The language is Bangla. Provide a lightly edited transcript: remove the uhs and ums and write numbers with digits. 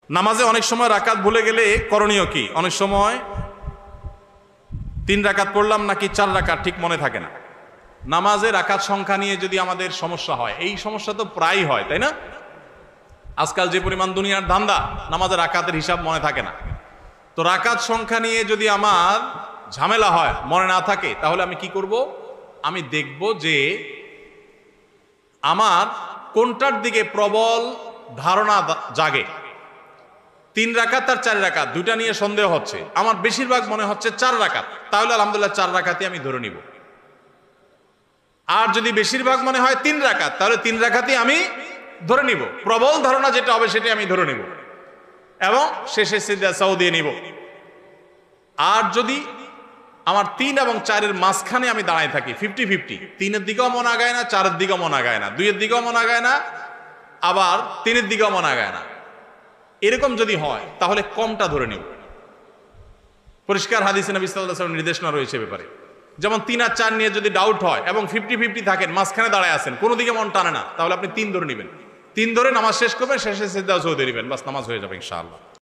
নামাজে অনেক সময় রাকাত ভুলে গেলে করণীয় কি? অনেক সময় 3 রাকাত পড়লাম নাকি 4 রাকাত ঠিক মনে থাকে না। নামাজে রাকাত সংখ্যা নিয়ে যদি আমাদের সমস্যা হয়, এই সমস্যা তো প্রায়ই হয়, তাই না? আজকাল যে পরিমাণ দুনিয়ার ধান্দা, নামাজের রাকাতের হিসাব মনে থাকে না। তো রাকাত সংখ্যা নিয়ে যদি আমার ঝামেলা হয়, মনে না থাকে, তাহলে আমি কি করব? আমি দেখব যে আমার কোনটার দিকে প্রবল ধারণা জাগে। 3 রাকাত আর 4 রাকাত দুইটা নিয়ে সন্দেহ হচ্ছে, আমার বেশিরভাগ মনে হচ্ছে 4 রাকাত, তাহলে আলহামদুলিল্লাহ 4 রাকাতই আমি ধরে নিব। আর যদি বেশিরভাগ মনে হয় 3 রাকাত, তাহলে 3 রাকাতই আমি ধরে নিব। প্রবল ধারণা যেটা হবে সেটাই আমি ধরে নিব এবং শেষে সিজদা সাও দিয়ে নিব। আর যদি আমার 3 এবং 4-এর মাঝখানে আমি দাঁড়ায় থাকি, 50-50, 3-এর দিকেও মন আগায় না, 4-এর দিকেও মন আগায় না, 2-এর দিকেও মন আগায় না, আবার 3-এর দিকেও মন আগায় না, এরকম যদি হয় তাহলে কমটা ধরে নিব। পরিষ্কার হাদিসে নবী সাল্লাল্লাহু আলাইহি ওয়াসাল্লাম নির্দেশনা রয়েছে ব্যাপারে। যেমন 3 আর 4 নিয়ে যদি ডাউট হয় এবং 50-50 থাকেন, মাঝখানে দাঁড়ায় আছেন, কোনো দিকে মন টানে না, তাহলে আপনি 3 ধরে নেবেন। 3 ধরে নামাজ শেষ করবেন, শেষে সিজদা সাও দিয়ে দিবেন, বাস নামাজ হয়ে যাবে ইনশাআল্লাহ।